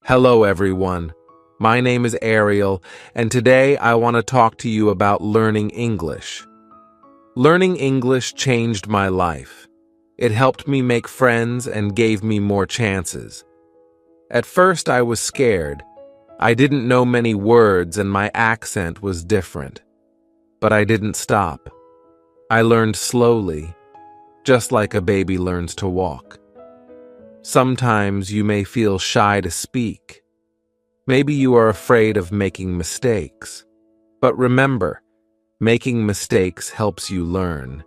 Hello, everyone. My name is Ariel, and today I want to talk to you about learning English. Learning English changed my life. It helped me make friends and gave me more chances. At first, I was scared. I didn't know many words and my accent was different. But I didn't stop. I learned slowly, just like a baby learns to walk. Sometimes you may feel shy to speak. Maybe you are afraid of making mistakes. But remember, making mistakes helps you learn.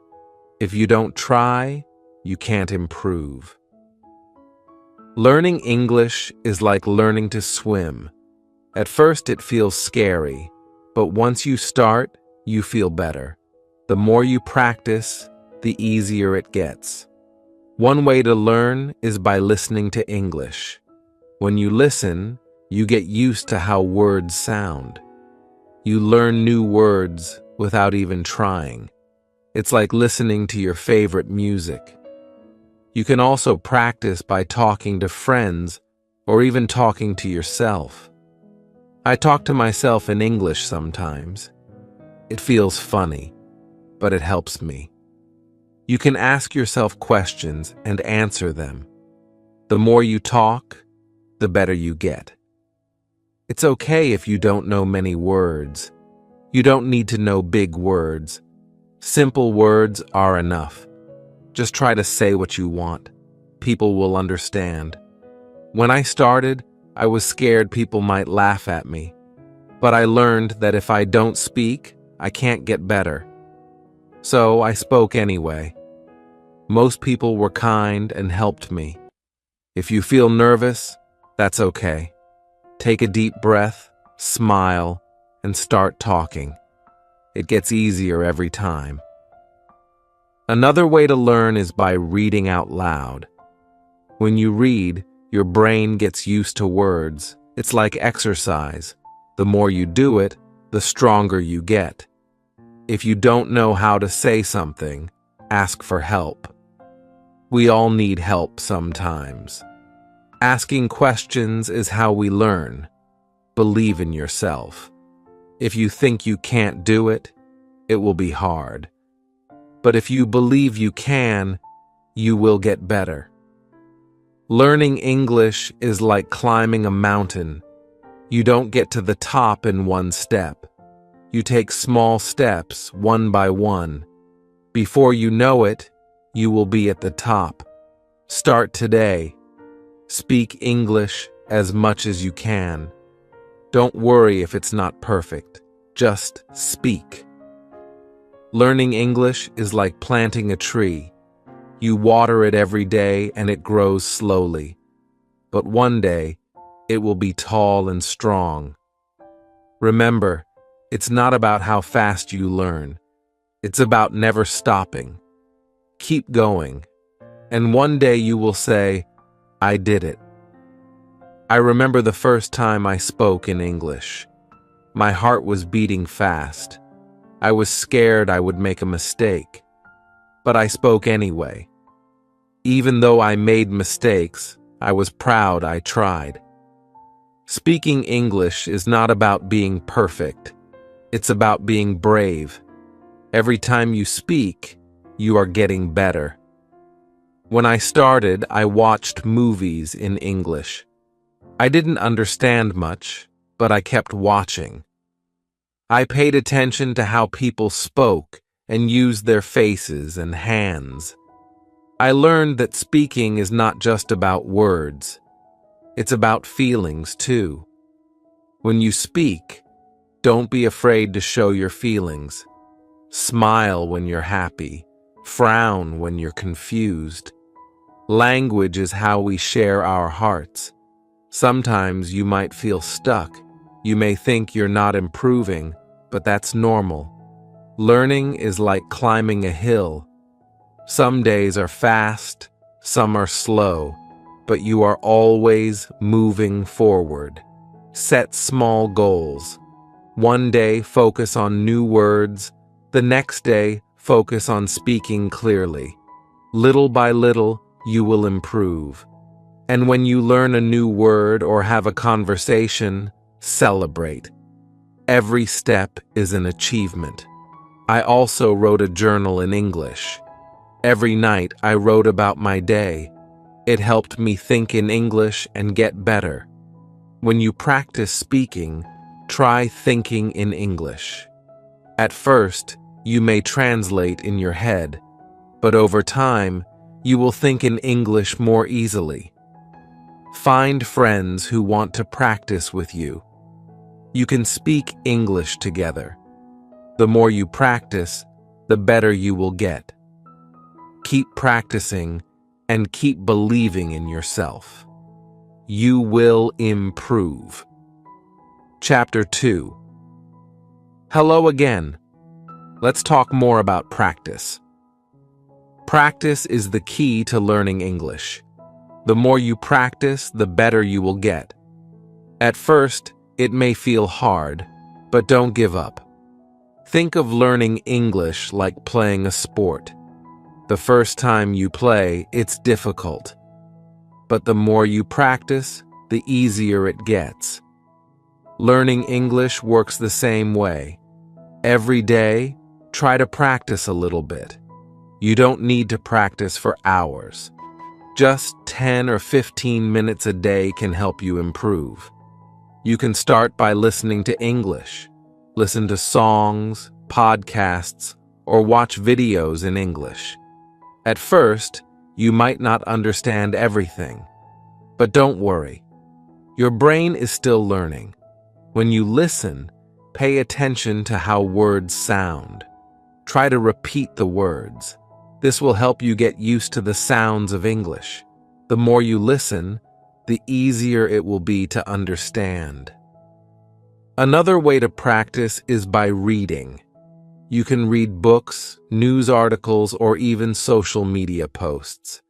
If you don't try, you can't improve. Learning English is like learning to swim. At first it feels scary, but once you start, you feel better. The more you practice, the easier it gets. One way to learn is by listening to English. When you listen, you get used to how words sound. You learn new words without even trying. It's like listening to your favorite music. You can also practice by talking to friends or even talking to yourself. I talk to myself in English sometimes. It feels funny, but it helps me. You can ask yourself questions and answer them. The more you talk, the better you get. It's okay if you don't know many words. You don't need to know big words. Simple words are enough. Just try to say what you want. People will understand. When I started, I was scared people might laugh at me. But I learned that if I don't speak, I can't get better. So I spoke anyway. Most people were kind and helped me. If you feel nervous, that's okay. Take a deep breath, smile, and start talking. It gets easier every time. Another way to learn is by reading out loud. When you read, your brain gets used to words. It's like exercise. The more you do it, the stronger you get. If you don't know how to say something, ask for help. We all need help sometimes. Asking questions is how we learn. Believe in yourself. If you think you can't do it, it will be hard. But if you believe you can, you will get better. Learning English is like climbing a mountain. You don't get to the top in one step. You take small steps, one by one. Before you know it, you will be at the top. Start today. Speak English as much as you can. Don't worry if it's not perfect. Just speak. Learning English is like planting a tree. You water it every day and it grows slowly. But one day, it will be tall and strong. Remember, it's not about how fast you learn. It's about never stopping. Keep going, and one day you will say, I did it. I remember the first time I spoke in English. My heart was beating fast. I was scared I would make a mistake, but I spoke anyway. Even though I made mistakes, I was proud I tried. Speaking English is not about being perfect. It's about being brave. Every time you speak, you are getting better. When I started, I watched movies in English. I didn't understand much, but I kept watching. I paid attention to how people spoke and used their faces and hands. I learned that speaking is not just about words. It's about feelings, too. When you speak, don't be afraid to show your feelings. Smile when you're happy. Frown when you're confused. Language is how we share our hearts. Sometimes you might feel stuck. You may think you're not improving, but that's normal. Learning is like climbing a hill. Some days are fast, some are slow, but you are always moving forward. Set small goals. One day, focus on new words. The next day, focus on speaking clearly. Little by little, you will improve. And when you learn a new word or have a conversation, celebrate. Every step is an achievement. I also wrote a journal in English. Every night I wrote about my day. It helped me think in English and get better. When you practice speaking, try thinking in English. At first, you may translate in your head, but over time, you will think in English more easily. Find friends who want to practice with you. You can speak English together. The more you practice, the better you will get. Keep practicing and keep believing in yourself. You will improve. Chapter 2. Hello again. Let's talk more about practice. Practice is the key to learning English. The more you practice, the better you will get. At first, it may feel hard, but don't give up. Think of learning English like playing a sport. The first time you play, it's difficult. But the more you practice, the easier it gets. Learning English works the same way. Every day, try to practice a little bit. You don't need to practice for hours. Just 10 or 15 minutes a day can help you improve. You can start by listening to English. Listen to songs, podcasts, or watch videos in English. At first, you might not understand everything. But don't worry. Your brain is still learning. When you listen, pay attention to how words sound. Try to repeat the words. This will help you get used to the sounds of English. The more you listen, the easier it will be to understand. Another way to practice is by reading. You can read books, news articles, or even social media posts.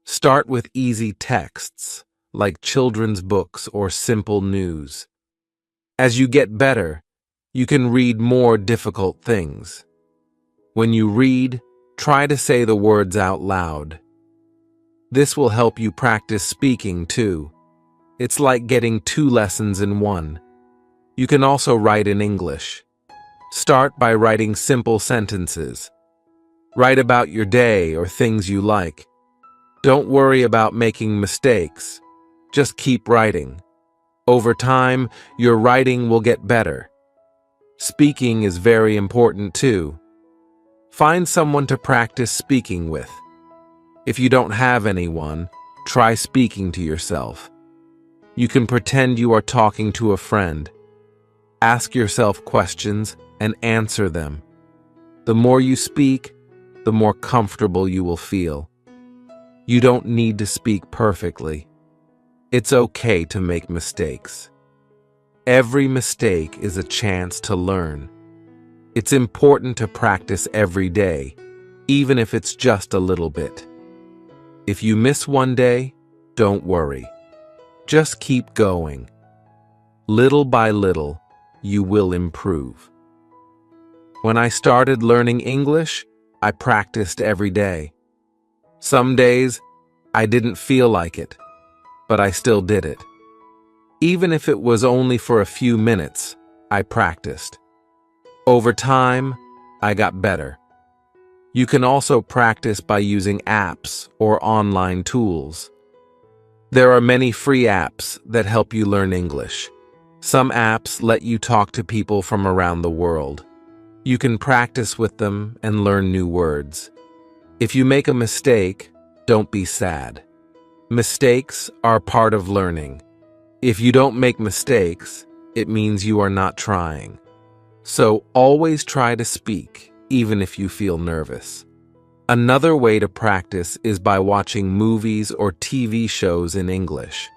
Start with easy texts, like children's books or simple news. As you get better, you can read more difficult things. When you read, try to say the words out loud. This will help you practice speaking too. It's like getting 2 lessons in one. You can also write in English. Start by writing simple sentences. Write about your day or things you like. Don't worry about making mistakes. Just keep writing. Over time, your writing will get better. Speaking is very important too. Find someone to practice speaking with. If you don't have anyone, try speaking to yourself. You can pretend you are talking to a friend. Ask yourself questions and answer them. The more you speak, the more comfortable you will feel. You don't need to speak perfectly. It's okay to make mistakes. Every mistake is a chance to learn. It's important to practice every day, even if it's just a little bit. If you miss one day, don't worry. Just keep going. Little by little, you will improve. When I started learning English, I practiced every day. Some days, I didn't feel like it, but I still did it. Even if it was only for a few minutes, I practiced. Over time, I got better. You can also practice by using apps or online tools. There are many free apps that help you learn English. Some apps let you talk to people from around the world. You can practice with them and learn new words. If you make a mistake, don't be sad. Mistakes are part of learning. If you don't make mistakes, it means you are not trying. So always try to speak, even if you feel nervous. Another way to practice is by watching movies or TV shows in English.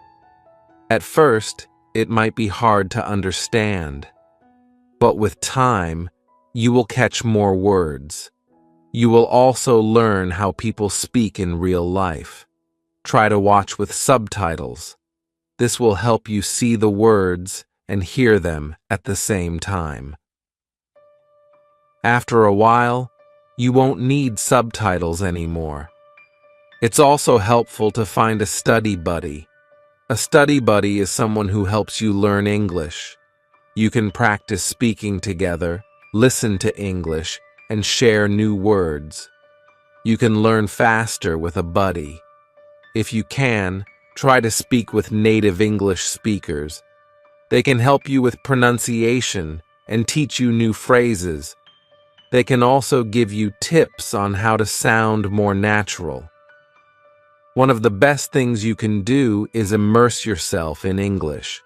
At first, it might be hard to understand, but with time, you will catch more words. You will also learn how people speak in real life. Try to watch with subtitles. This will help you see the words and hear them at the same time. After a while, you won't need subtitles anymore. It's also helpful to find a study buddy. A study buddy is someone who helps you learn English. You can practice speaking together, listen to English, and share new words. You can learn faster with a buddy. If you can, try to speak with native English speakers. They can help you with pronunciation and teach you new phrases. They can also give you tips on how to sound more natural. One of the best things you can do is immerse yourself in English.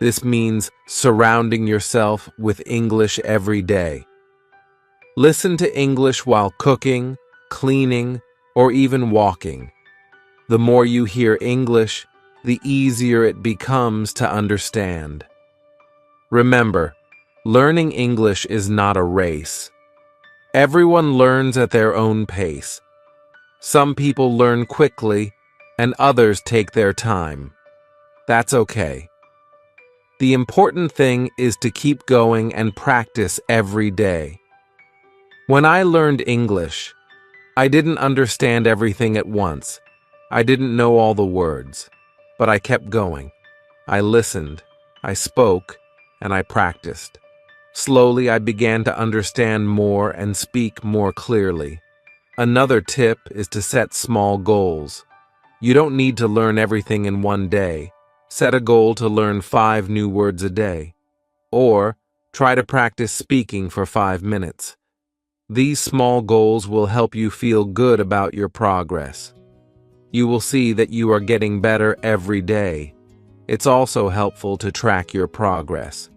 This means surrounding yourself with English every day. Listen to English while cooking, cleaning, or even walking. The more you hear English, the easier it becomes to understand. Remember, learning English is not a race. Everyone learns at their own pace. Some people learn quickly, and others take their time. That's okay. The important thing is to keep going and practice every day. When I learned English, I didn't understand everything at once. I didn't know all the words, but I kept going. I listened, I spoke, and I practiced. Slowly, I began to understand more and speak more clearly. Another tip is to set small goals. You don't need to learn everything in one day. Set a goal to learn 5 new words a day. Or try to practice speaking for 5 minutes. These small goals will help you feel good about your progress. You will see that you are getting better every day. It's also helpful to track your progress.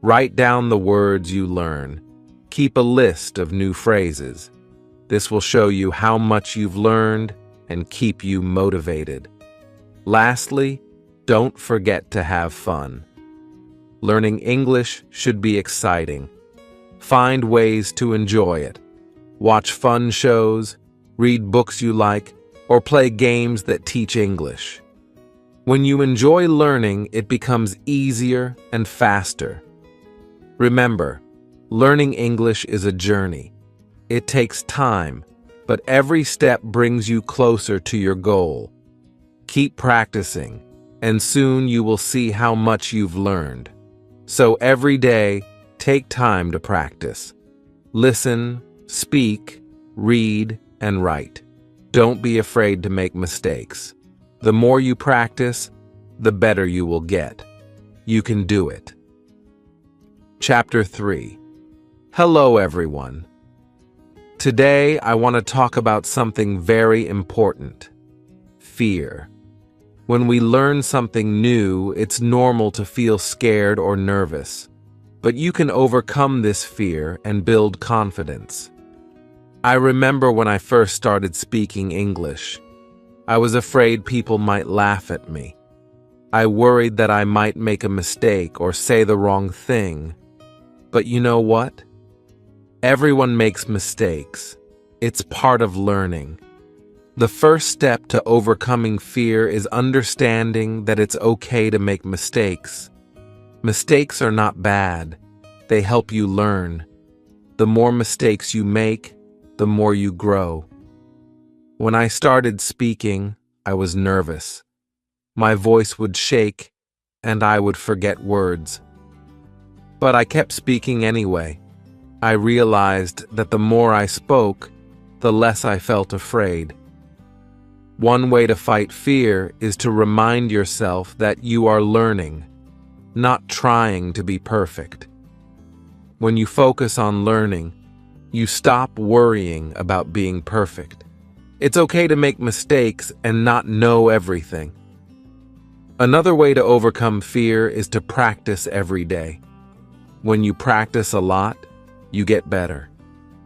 Write down the words you learn. Keep a list of new phrases. This will show you how much you've learned and keep you motivated. Lastly, don't forget to have fun. Learning English should be exciting. Find ways to enjoy it. Watch fun shows, read books you like, or play games that teach English. When you enjoy learning, it becomes easier and faster. Remember, learning English is a journey. It takes time, but every step brings you closer to your goal. Keep practicing, and soon you will see how much you've learned. So every day, take time to practice. Listen, speak, read, and write. Don't be afraid to make mistakes. The more you practice, the better you will get. You can do it. Chapter 3. Hello, everyone. Today, I want to talk about something very important: fear. When we learn something new, it's normal to feel scared or nervous. But you can overcome this fear and build confidence. I remember when I first started speaking English. I was afraid people might laugh at me. I worried that I might make a mistake or say the wrong thing. But you know what? Everyone makes mistakes. It's part of learning. The first step to overcoming fear is understanding that it's okay to make mistakes. Mistakes are not bad. They help you learn. The more mistakes you make, the more you grow. When I started speaking, I was nervous. My voice would shake, and I would forget words. But I kept speaking anyway. I realized that the more I spoke, the less I felt afraid. One way to fight fear is to remind yourself that you are learning, not trying to be perfect. When you focus on learning, you stop worrying about being perfect. It's okay to make mistakes and not know everything. Another way to overcome fear is to practice every day. When you practice a lot, you get better.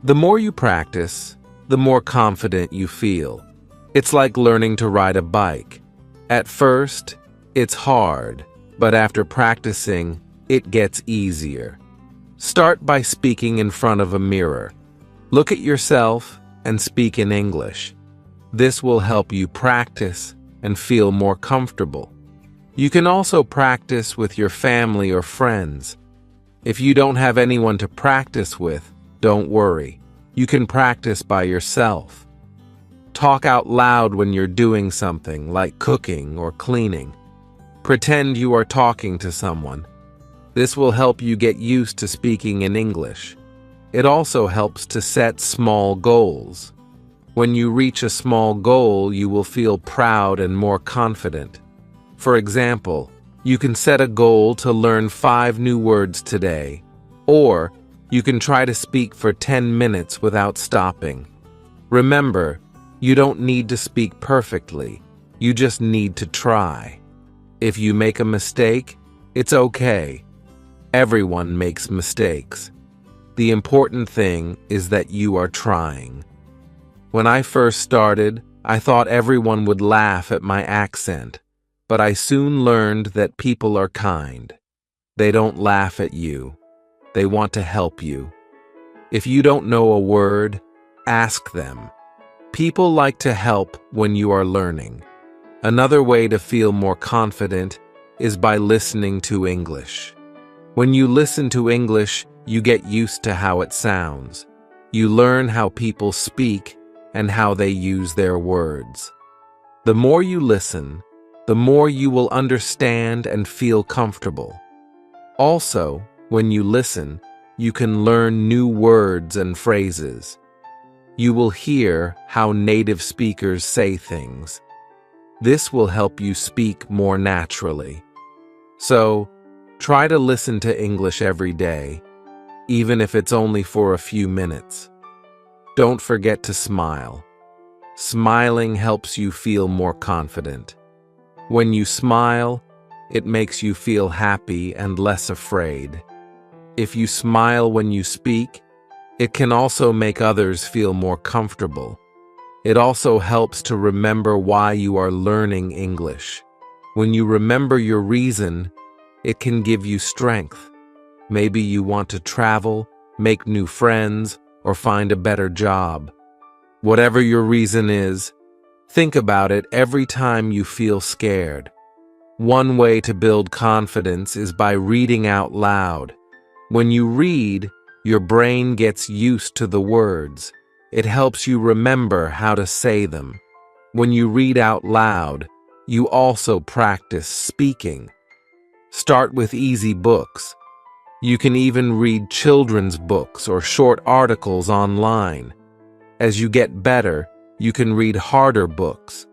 The more you practice, the more confident you feel. It's like learning to ride a bike. At first, it's hard, but after practicing, it gets easier. Start by speaking in front of a mirror. Look at yourself and speak in English. This will help you practice and feel more comfortable. You can also practice with your family or friends. If you don't have anyone to practice with, don't worry. You can practice by yourself. Talk out loud when you're doing something like cooking or cleaning. Pretend you are talking to someone. This will help you get used to speaking in English. It also helps to set small goals. When you reach a small goal, you will feel proud and more confident. For example, you can set a goal to learn 5 new words today, or you can try to speak for 10 minutes without stopping. Remember, you don't need to speak perfectly. You just need to try. If you make a mistake, it's okay. Everyone makes mistakes. The important thing is that you are trying. When I first started, I thought everyone would laugh at my accent, but I soon learned that people are kind. They don't laugh at you. They want to help you. If you don't know a word, ask them. People like to help when you are learning. Another way to feel more confident is by listening to English. When you listen to English, you get used to how it sounds. You learn how people speak and how they use their words. The more you listen, the more you will understand and feel comfortable. Also, when you listen, you can learn new words and phrases. You will hear how native speakers say things. This will help you speak more naturally. So, try to listen to English every day, even if it's only for a few minutes. Don't forget to smile. Smiling helps you feel more confident. When you smile, it makes you feel happy and less afraid. If you smile when you speak, it can also make others feel more comfortable. It also helps to remember why you are learning English. When you remember your reason, it can give you strength. Maybe you want to travel, make new friends, or find a better job. Whatever your reason is, think about it every time you feel scared. One way to build confidence is by reading out loud. When you read, your brain gets used to the words. It helps you remember how to say them. When you read out loud, you also practice speaking. Start with easy books. You can even read children's books or short articles online. As you get better, you can read harder books.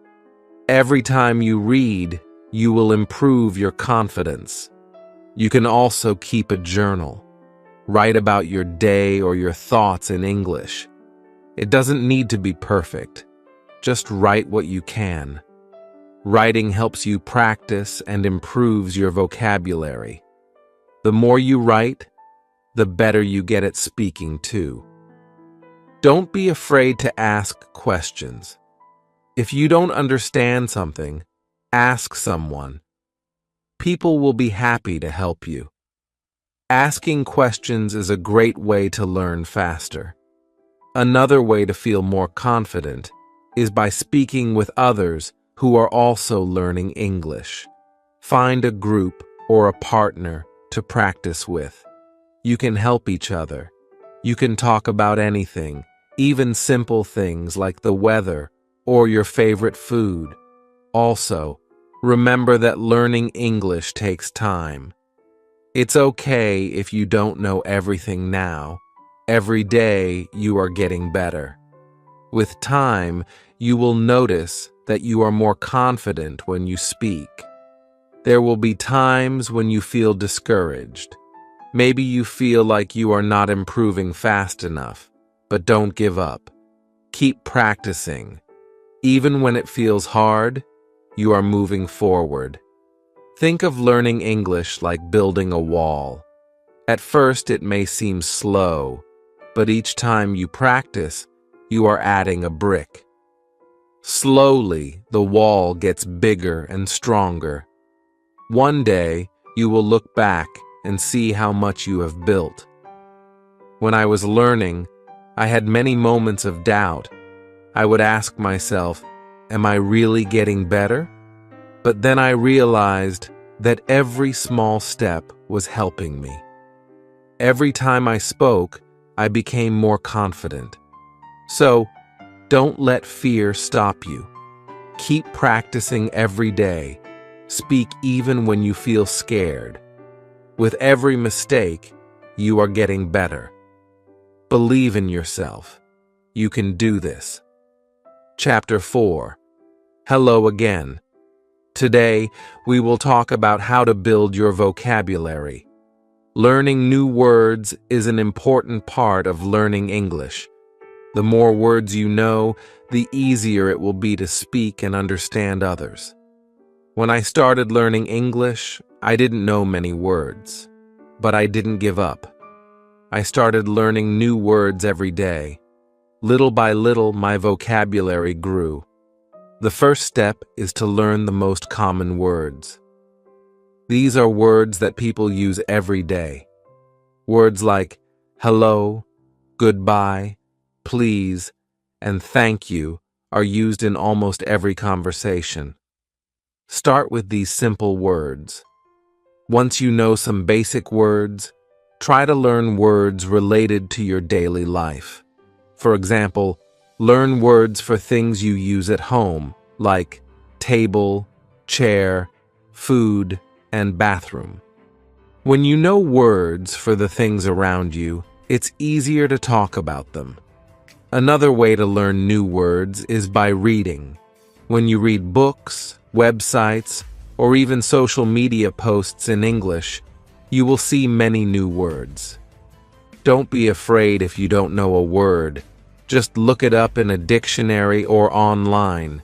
Every time you read, you will improve your confidence. You can also keep a journal. Write about your day or your thoughts in English. It doesn't need to be perfect. Just write what you can. Writing helps you practice and improves your vocabulary. The more you write, the better you get at speaking too. Don't be afraid to ask questions. If you don't understand something, ask someone. People will be happy to help you. Asking questions is a great way to learn faster. Another way to feel more confident is by speaking with others who are also learning English. Find a group or a partner to practice with. You can help each other. You can talk about anything, even simple things like the weather or your favorite food. Also, remember that learning English takes time. It's okay if you don't know everything now. Every day you are getting better. With time, you will notice that you are more confident when you speak. There will be times when you feel discouraged. Maybe you feel like you are not improving fast enough, but don't give up. Keep practicing. Even when it feels hard, you are moving forward. Think of learning English like building a wall. At first, it may seem slow, but each time you practice, you are adding a brick. Slowly, the wall gets bigger and stronger. One day, you will look back and see how much you have built. When I was learning, I had many moments of doubt. I would ask myself, am I really getting better? But then I realized that every small step was helping me. Every time I spoke, I became more confident. So, Don't let fear stop you. Keep practicing every day. Speak even when you feel scared. With every mistake, you are getting better. Believe in yourself. You can do this. Chapter 4. Hello again. Today, we will talk about how to build your vocabulary. Learning new words is an important part of learning English. The more words you know, the easier it will be to speak and understand others. When I started learning English, I didn't know many words, but I didn't give up. I started learning new words every day. Little by little, my vocabulary grew. The first step is to learn the most common words. These are words that people use every day. Words like hello, goodbye, please, and thank you are used in almost every conversation. Start with these simple words. Once you know some basic words, try to learn words related to your daily life. For example, learn words for things you use at home, like table, chair, food, and bathroom. When you know words for the things around you, it's easier to talk about them. Another way to learn new words is by reading. When you read books, websites, or even social media posts in English, you will see many new words. Don't be afraid if you don't know a word. Just look it up in a dictionary or online.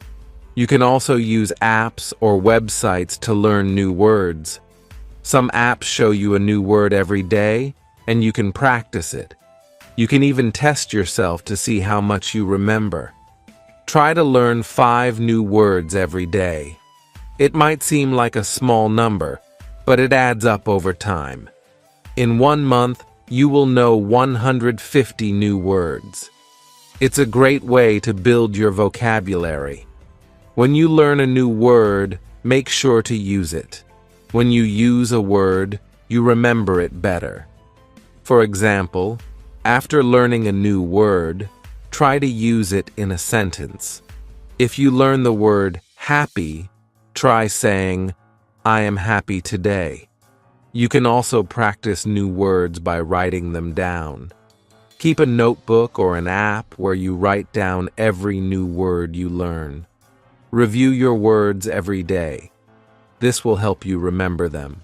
You can also use apps or websites to learn new words. Some apps show you a new word every day, and you can practice it. You can even test yourself to see how much you remember. Try to learn 5 new words every day. It might seem like a small number, but it adds up over time. In 1 month, you will know 150 new words. It's a great way to build your vocabulary. When you learn a new word, make sure to use it. When you use a word, you remember it better. For example, after learning a new word, try to use it in a sentence. If you learn the word happy, try saying, I am happy today. You can also practice new words by writing them down. Keep a notebook or an app where you write down every new word you learn. Review your words every day. This will help you remember them.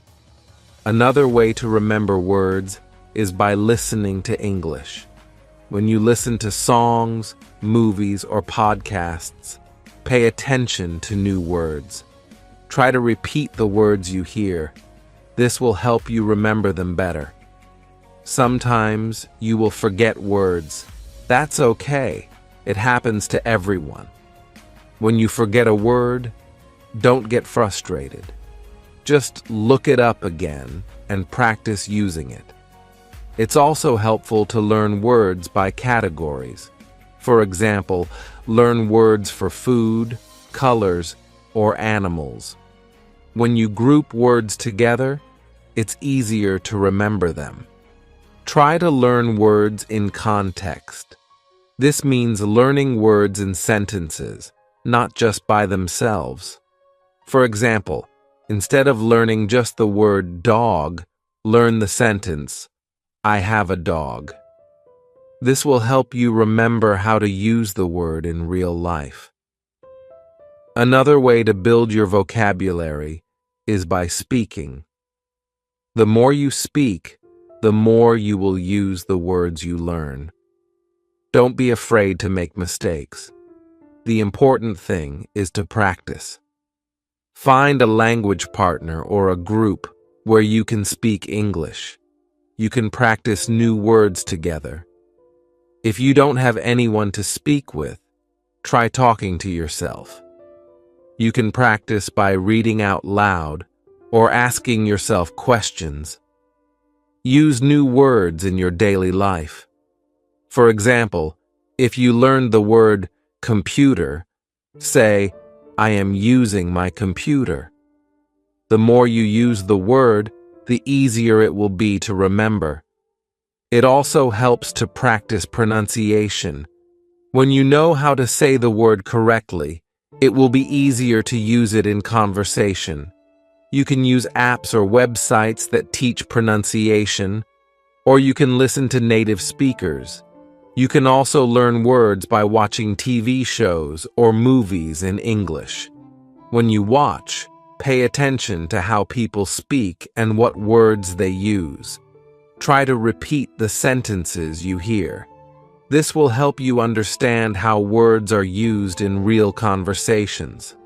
Another way to remember words is by listening to English. When you listen to songs, movies, or podcasts, pay attention to new words. Try to repeat the words you hear. This will help you remember them better. Sometimes you will forget words. That's okay. It happens to everyone. When you forget a word, don't get frustrated. Just look it up again and practice using it. It's also helpful to learn words by categories. For example, learn words for food, colors, or animals. When you group words together, it's easier to remember them. Try to learn words in context. This means learning words in sentences, not just by themselves. For example, instead of learning just the word dog, learn the sentence, I have a dog. This will help you remember how to use the word in real life. Another way to build your vocabulary is by speaking. The more you speak, the more you will use the words you learn. Don't be afraid to make mistakes. The important thing is to practice. Find a language partner or a group where you can speak English. You can practice new words together. If you don't have anyone to speak with, try talking to yourself. You can practice by reading out loud or asking yourself questions. Use new words in your daily life. For example, if you learned the word computer, say, I am using my computer. The more you use the word, the easier it will be to remember. It also helps to practice pronunciation. When you know how to say the word correctly, it will be easier to use it in conversation. You can use apps or websites that teach pronunciation, or you can listen to native speakers. You can also learn words by watching TV shows or movies in English. When you watch, pay attention to how people speak and what words they use. Try to repeat the sentences you hear. This will help you understand how words are used in real conversations.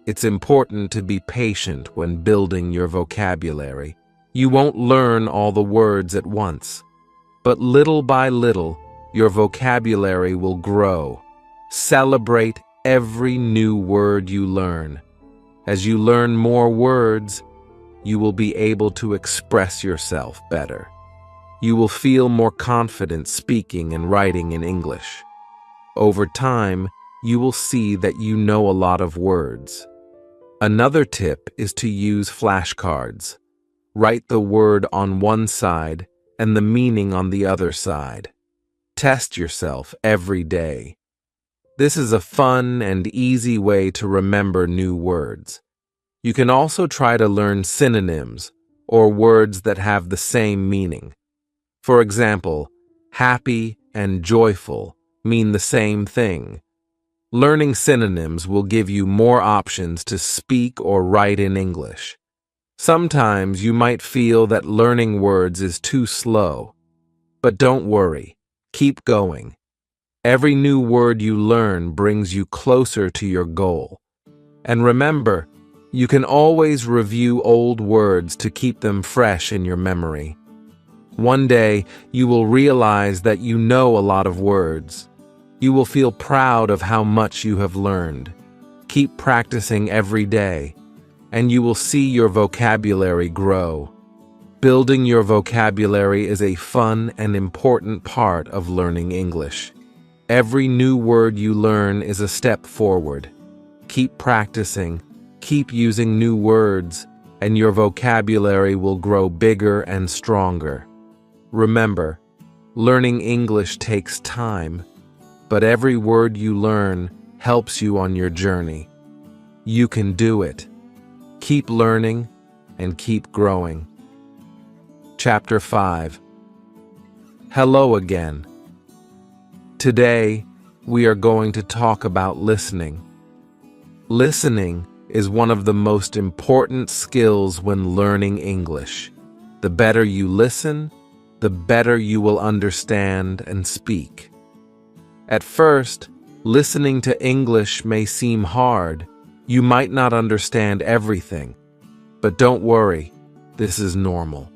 It's important to be patient when building your vocabulary. You won't learn all the words at once, but little by little, your vocabulary will grow. Celebrate every new word you learn. As you learn more words, you will be able to express yourself better. You will feel more confident speaking and writing in English. Over time, you will see that you know a lot of words. Another tip is to use flashcards. Write the word on one side and the meaning on the other side. Test yourself every day. This is a fun and easy way to remember new words. You can also try to learn synonyms, or words that have the same meaning. For example, happy and joyful mean the same thing. Learning synonyms will give you more options to speak or write in English. Sometimes you might feel that learning words is too slow, but don't worry, keep going. Every new word you learn brings you closer to your goal. And remember, you can always review old words to keep them fresh in your memory. One day, you will realize that you know a lot of words. You will feel proud of how much you have learned. Keep practicing every day, and you will see your vocabulary grow. Building your vocabulary is a fun and important part of learning English. Every new word you learn is a step forward. Keep practicing, keep using new words, and your vocabulary will grow bigger and stronger. Remember, learning English takes time, but every word you learn helps you on your journey. You can do it. Keep learning and keep growing. Chapter 5. Hello again. Today, we are going to talk about listening. Listening is one of the most important skills when learning English. The better you listen, the better you will understand and speak. At first, listening to English may seem hard. You might not understand everything, but don't worry, this is normal.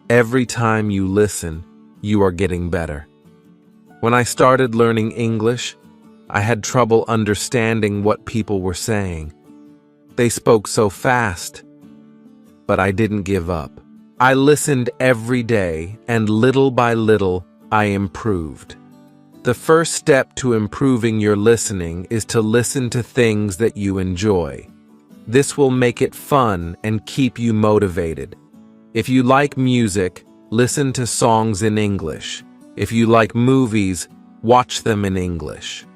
Every time you listen, you are getting better. When I started learning English, I had trouble understanding what people were saying. They spoke so fast, but I didn't give up. I listened every day, and little by little, I improved. The first step to improving your listening is to listen to things that you enjoy. This will make it fun and keep you motivated. If you like music, listen to songs in English. If you like movies, watch them in English.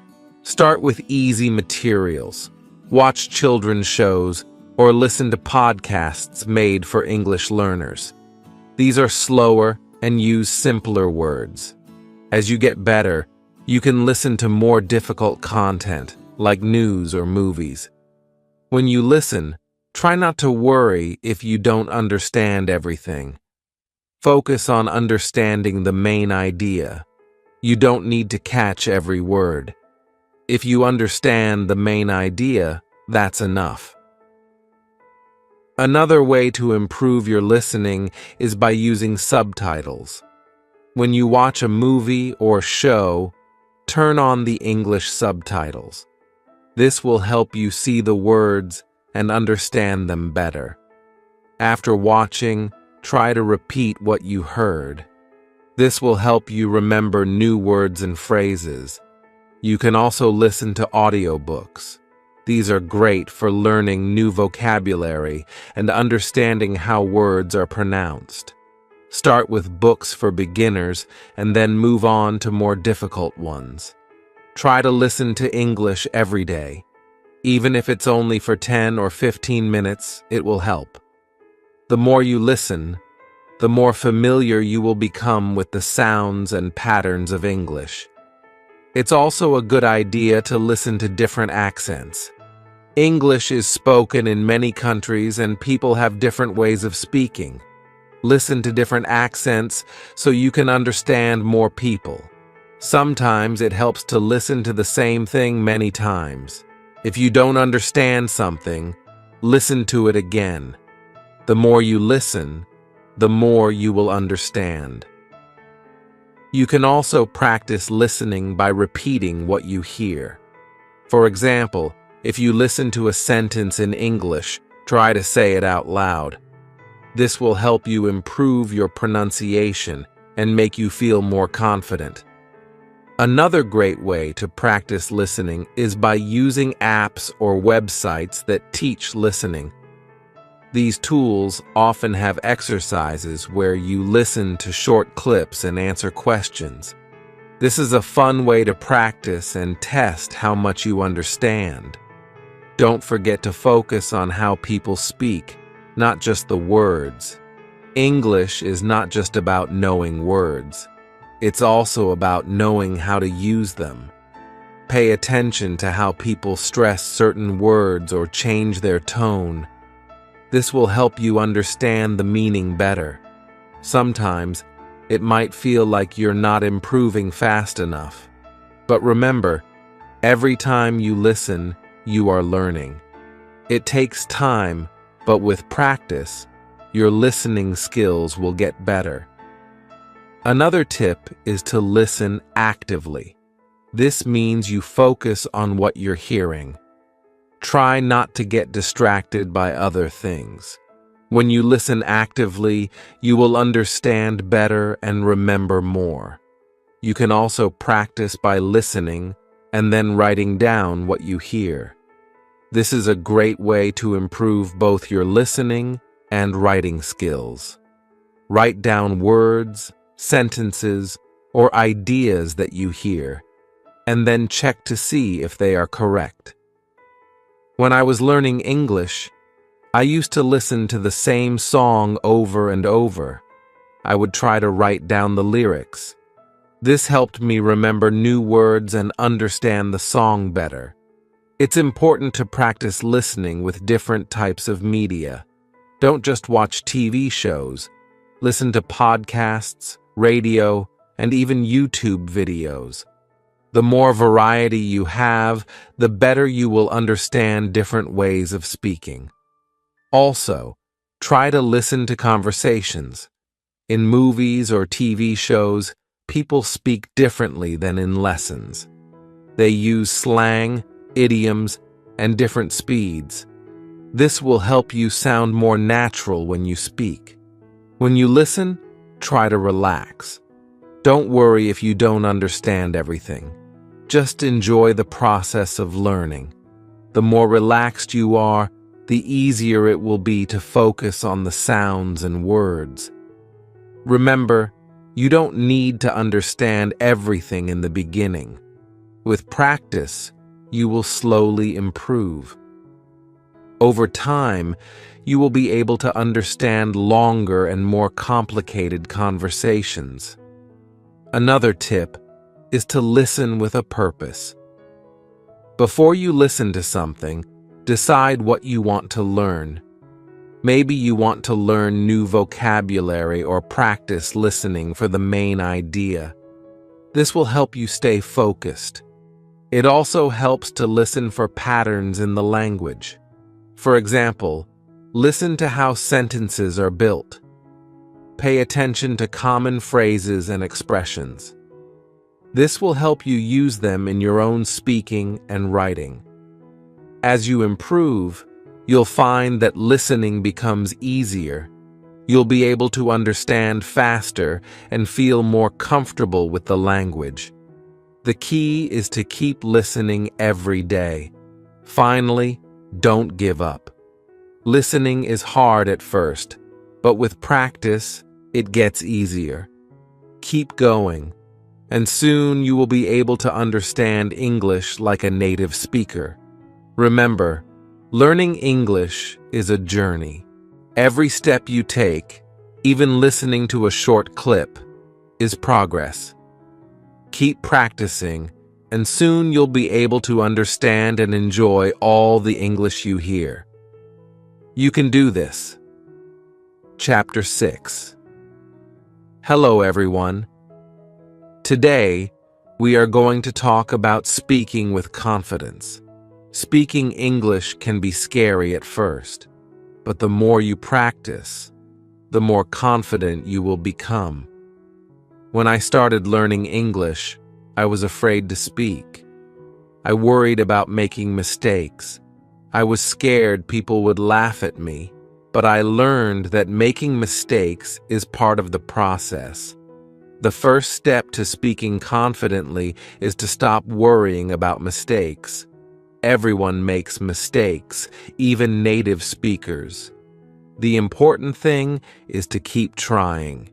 Start with easy materials. Watch children's shows or listen to podcasts made for English learners. These are slower and use simpler words. As you get better, you can listen to more difficult content, like news or movies. When you listen, try not to worry if you don't understand everything. Focus on understanding the main idea. You don't need to catch every word. If you understand the main idea, that's enough. Another way to improve your listening is by using subtitles. When you watch a movie or show, turn on the English subtitles. This will help you see the words and understand them better. After watching, try to repeat what you heard. This will help you remember new words and phrases. You can also listen to audiobooks. These are great for learning new vocabulary and understanding how words are pronounced. Start with books for beginners and then move on to more difficult ones. Try to listen to English every day. Even if it's only for 10 or 15 minutes, it will help. The more you listen, the more familiar you will become with the sounds and patterns of English. It's also a good idea to listen to different accents. English is spoken in many countries and people have different ways of speaking. Listen to different accents so you can understand more people. Sometimes it helps to listen to the same thing many times. If you don't understand something, listen to it again. The more you listen, the more you will understand. You can also practice listening by repeating what you hear. For example, if you listen to a sentence in English, try to say it out loud. This will help you improve your pronunciation and make you feel more confident. Another great way to practice listening is by using apps or websites that teach listening. These tools often have exercises where you listen to short clips and answer questions. This is a fun way to practice and test how much you understand. Don't forget to focus on how people speak, not just the words. English is not just about knowing words. It's also about knowing how to use them. Pay attention to how people stress certain words or change their tone. This will help you understand the meaning better. Sometimes, it might feel like you're not improving fast enough. But remember, every time you listen, you are learning. It takes time, but with practice, your listening skills will get better. Another tip is to listen actively. This means you focus on what you're hearing. Try not to get distracted by other things. When you listen actively, you will understand better and remember more. You can also practice by listening and then writing down what you hear. This is a great way to improve both your listening and writing skills. Write down words, sentences, or ideas that you hear, and then check to see if they are correct. When I was learning English, I used to listen to the same song over and over. I would try to write down the lyrics. This helped me remember new words and understand the song better. It's important to practice listening with different types of media. Don't just watch TV shows. Listen to podcasts, radio, and even YouTube videos. The more variety you have, the better you will understand different ways of speaking. Also, try to listen to conversations. In movies or TV shows, people speak differently than in lessons. They use slang, idioms, and different speeds. This will help you sound more natural when you speak. When you listen, try to relax. Don't worry if you don't understand everything. Just enjoy the process of learning. The more relaxed you are, the easier it will be to focus on the sounds and words. Remember, you don't need to understand everything in the beginning. With practice, you will slowly improve. Over time, you will be able to understand longer and more complicated conversations. Another tip is to listen with a purpose. Before you listen to something, decide what you want to learn. Maybe you want to learn new vocabulary or practice listening for the main idea. This will help you stay focused. It also helps to listen for patterns in the language. For example, listen to how sentences are built. Pay attention to common phrases and expressions. This will help you use them in your own speaking and writing. As you improve, you'll find that listening becomes easier. You'll be able to understand faster and feel more comfortable with the language. The key is to keep listening every day. Finally, don't give up. Listening is hard at first, but with practice, it gets easier. Keep going, and soon you will be able to understand English like a native speaker. Remember, learning English is a journey. Every step you take, even listening to a short clip, is progress. Keep practicing, and soon you'll be able to understand and enjoy all the English you hear. You can do this. Chapter 6. Hello, everyone. Today, we are going to talk about speaking with confidence. Speaking English can be scary at first, but the more you practice, the more confident you will become. When I started learning English, I was afraid to speak. I worried about making mistakes. I was scared people would laugh at me, but I learned that making mistakes is part of the process. The first step to speaking confidently is to stop worrying about mistakes. Everyone makes mistakes, even native speakers. The important thing is to keep trying.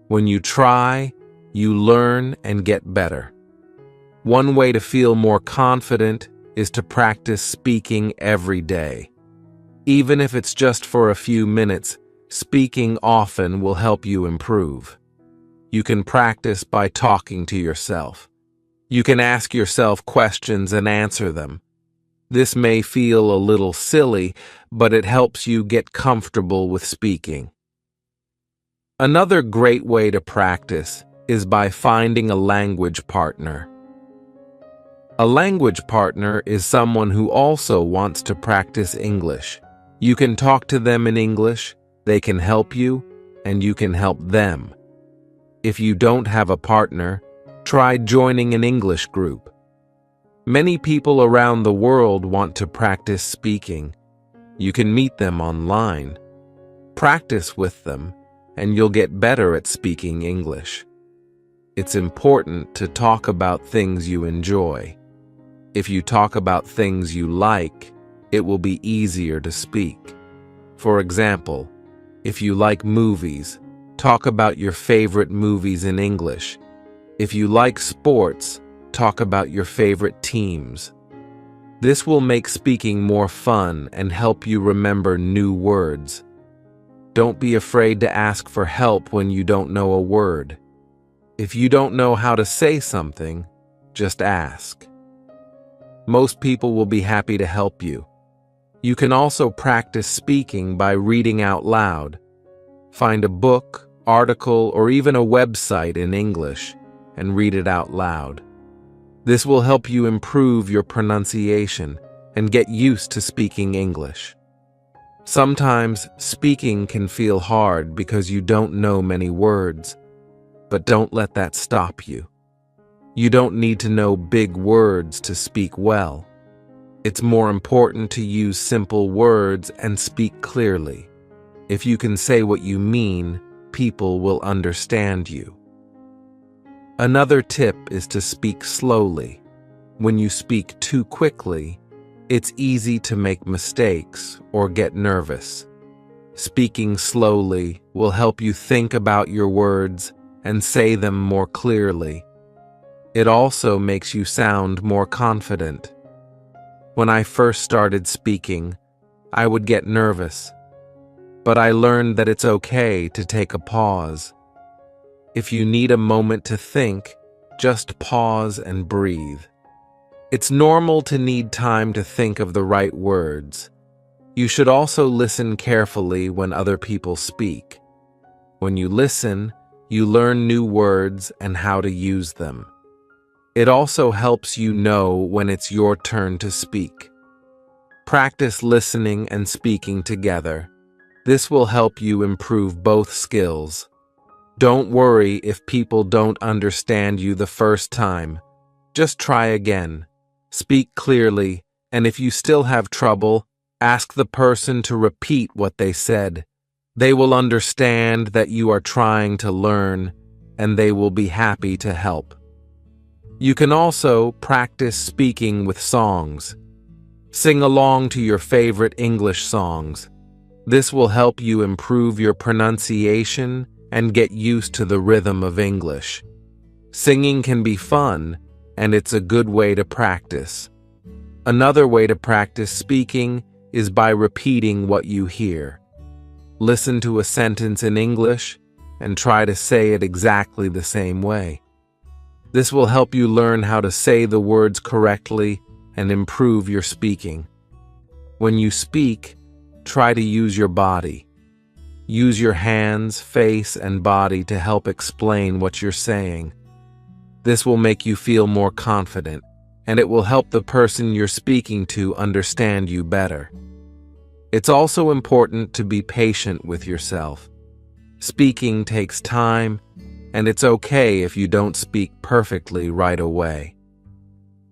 When you try, you learn and get better. One way to feel more confident is to practice speaking every day. Even if it's just for a few minutes, speaking often will help you improve. You can practice by talking to yourself. You can ask yourself questions and answer them. This may feel a little silly, but it helps you get comfortable with speaking. Another great way to practice is by finding a language partner. A language partner is someone who also wants to practice English. You can talk to them in English, they can help you, and you can help them. If you don't have a partner, try joining an English group. Many people around the world want to practice speaking. You can meet them online. Practice with them, and you'll get better at speaking English. It's important to talk about things you enjoy. If you talk about things you like, it will be easier to speak. For example, if you like movies, talk about your favorite movies in English. If you like sports, talk about your favorite teams. This will make speaking more fun and help you remember new words. Don't be afraid to ask for help when you don't know a word. If you don't know how to say something, just ask. Most people will be happy to help you. You can also practice speaking by reading out loud. Find a book, article, or even a website in English and read it out loud. This will help you improve your pronunciation and get used to speaking English. Sometimes speaking can feel hard because you don't know many words, but don't let that stop you. You don't need to know big words to speak well. It's more important to use simple words and speak clearly. If you can say what you mean, people will understand you. Another tip is to speak slowly. When you speak too quickly, it's easy to make mistakes or get nervous. Speaking slowly will help you think about your words and say them more clearly. It also makes you sound more confident. When I first started speaking, I would get nervous, but I learned that it's okay to take a pause. If you need a moment to think, just pause and breathe. It's normal to need time to think of the right words. You should also listen carefully when other people speak. When you listen, you learn new words and how to use them. It also helps you know when it's your turn to speak. Practice listening and speaking together. This will help you improve both skills. Don't worry if people don't understand you the first time. Just try again. Speak clearly, and if you still have trouble, ask the person to repeat what they said. They will understand that you are trying to learn, and they will be happy to help. You can also practice speaking with songs. Sing along to your favorite English songs. This will help you improve your pronunciation and get used to the rhythm of English. Singing can be fun, and it's a good way to practice. Another way to practice speaking is by repeating what you hear. Listen to a sentence in English and try to say it exactly the same way. This will help you learn how to say the words correctly and improve your speaking. When you speak, try to use your body. Use your hands, face, and body to help explain what you're saying. This will make you feel more confident, and it will help the person you're speaking to understand you better. It's also important to be patient with yourself. Speaking takes time, and it's okay if you don't speak perfectly right away.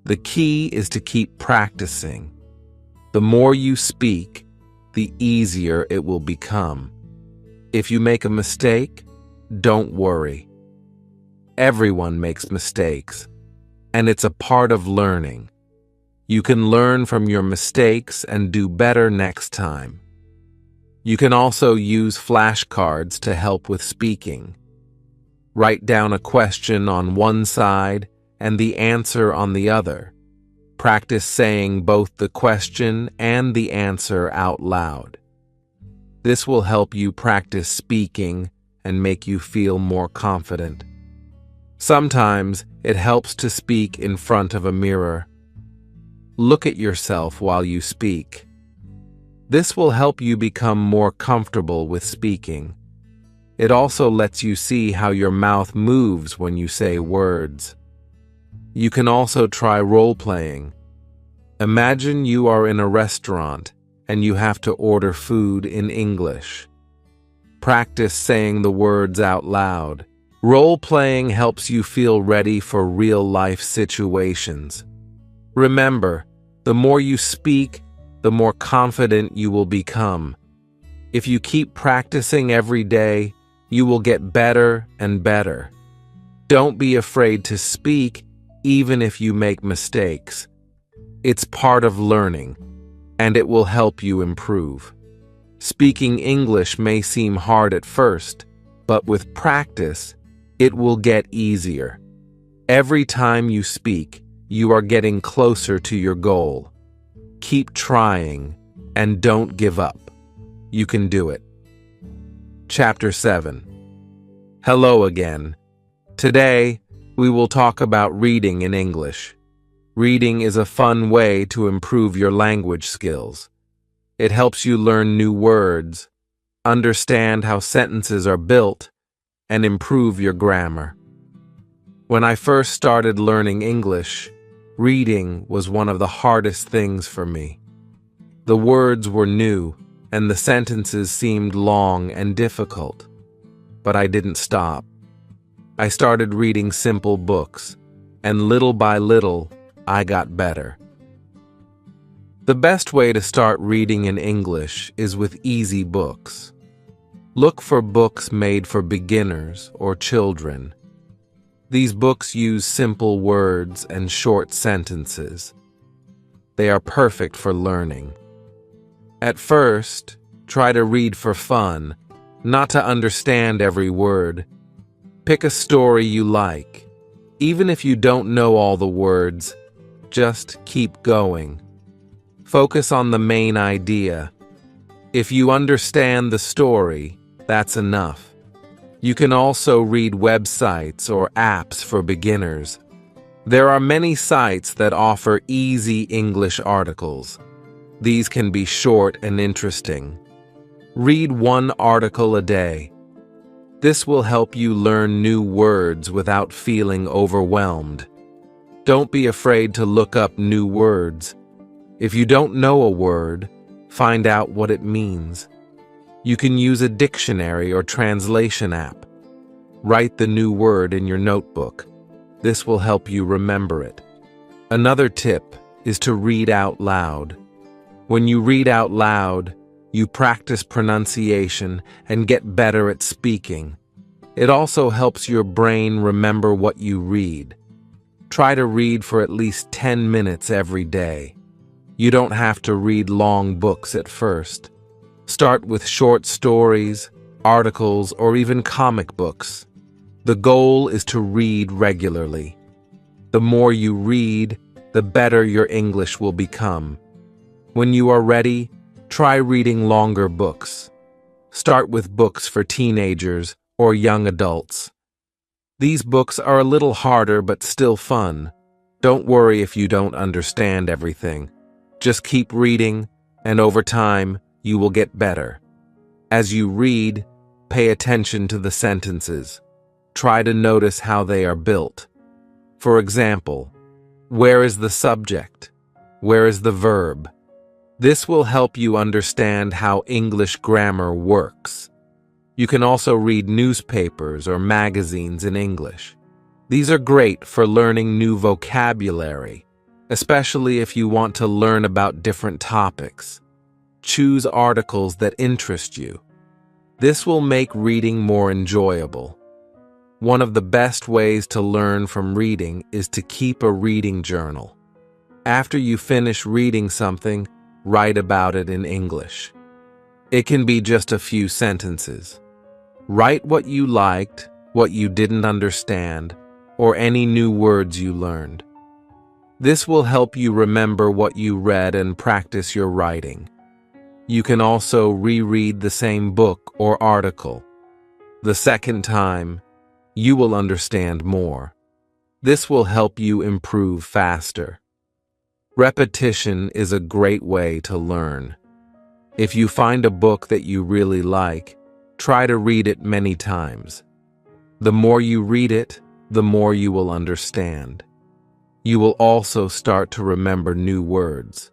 The key is to keep practicing. The more you speak, the easier it will become. If you make a mistake, don't worry. Everyone makes mistakes, and it's a part of learning. You can learn from your mistakes and do better next time. You can also use flashcards to help with speaking. Write down a question on one side and the answer on the other. Practice saying both the question and the answer out loud. This will help you practice speaking and make you feel more confident. Sometimes it helps to speak in front of a mirror. Look at yourself while you speak. This will help you become more comfortable with speaking. It also lets you see how your mouth moves when you say words. You can also try role-playing. Imagine you are in a restaurant and you have to order food in English. Practice saying the words out loud. Role-playing helps you feel ready for real-life situations. Remember, the more you speak, the more confident you will become. If you keep practicing every day, you will get better and better. Don't be afraid to speak, even if you make mistakes. It's part of learning, and it will help you improve. Speaking English may seem hard at first, but with practice, it will get easier. Every time you speak, you are getting closer to your goal. Keep trying, and don't give up. You can do it. Chapter 7. Hello again. Today, we will talk about reading in English. Reading is a fun way to improve your language skills. It helps you learn new words, understand how sentences are built, and improve your grammar. When I first started learning English, reading was one of the hardest things for me. The words were new, and the sentences seemed long and difficult. But I didn't stop. I started reading simple books, and little by little, I got better. The best way to start reading in English is with easy books. Look for books made for beginners or children. These books use simple words and short sentences. They are perfect for learning. At first, try to read for fun, not to understand every word. Pick a story you like. Even if you don't know all the words, just keep going. Focus on the main idea. If you understand the story, that's enough. You can also read websites or apps for beginners. There are many sites that offer easy English articles. These can be short and interesting. Read one article a day. This will help you learn new words without feeling overwhelmed. Don't be afraid to look up new words. If you don't know a word, find out what it means. You can use a dictionary or translation app. Write the new word in your notebook. This will help you remember it. Another tip is to read out loud. When you read out loud, you practice pronunciation and get better at speaking. It also helps your brain remember what you read. Try to read for at least 10 minutes every day. You don't have to read long books at first. Start with short stories, articles, or even comic books. The goal is to read regularly. The more you read, the better your English will become. When you are ready, try reading longer books. Start with books for teenagers or young adults. These books are a little harder but still fun. Don't worry if you don't understand everything. Just keep reading, and over time, you will get better. As you read, pay attention to the sentences. Try to notice how they are built. For example, where is the subject? Where is the verb? This will help you understand how English grammar works. You can also read newspapers or magazines in English. These are great for learning new vocabulary, especially if you want to learn about different topics. Choose articles that interest you. This will make reading more enjoyable. One of the best ways to learn from reading is to keep a reading journal. After you finish reading something, write about it in English. It can be just a few sentences. Write what you liked, what you didn't understand, or any new words you learned. This will help you remember what you read and practice your writing. You can also reread the same book or article. The second time, you will understand more. This will help you improve faster. Repetition is a great way to learn. If you find a book that you really like, try to read it many times. The more you read it, the more you will understand. You will also start to remember new words.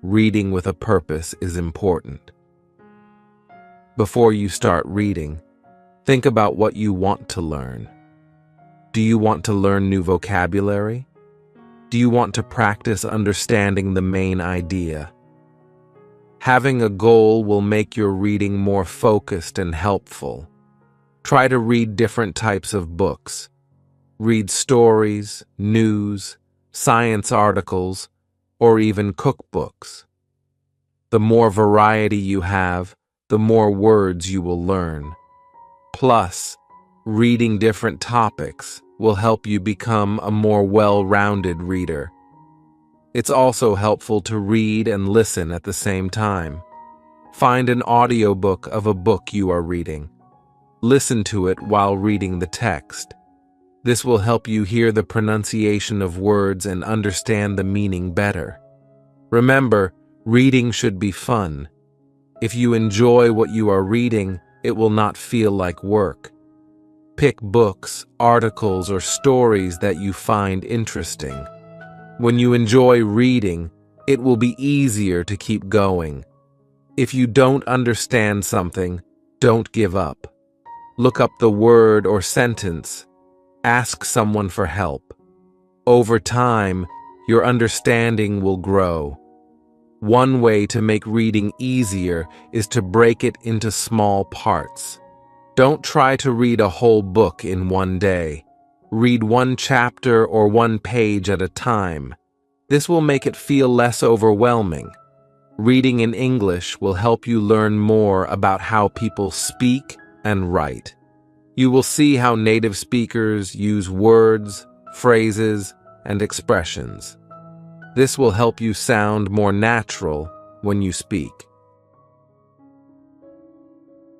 Reading with a purpose is important. Before you start reading, think about what you want to learn. Do you want to learn new vocabulary? Do you want to practice understanding the main idea? Having a goal will make your reading more focused and helpful. Try to read different types of books. Read stories, news, science articles, or even cookbooks. The more variety you have, the more words you will learn. Plus, reading different topics will help you become a more well-rounded reader. It's also helpful to read and listen at the same time. Find an audiobook of a book you are reading. Listen to it while reading the text. This will help you hear the pronunciation of words and understand the meaning better. Remember, reading should be fun. If you enjoy what you are reading, it will not feel like work. Pick books, articles, or stories that you find interesting. When you enjoy reading, it will be easier to keep going. If you don't understand something, don't give up. Look up the word or sentence. Ask someone for help. Over time, your understanding will grow. One way to make reading easier is to break it into small parts. Don't try to read a whole book in one day. Read one chapter or one page at a time. This will make it feel less overwhelming. Reading in English will help you learn more about how people speak and write. You will see how native speakers use words, phrases, and expressions. This will help you sound more natural when you speak.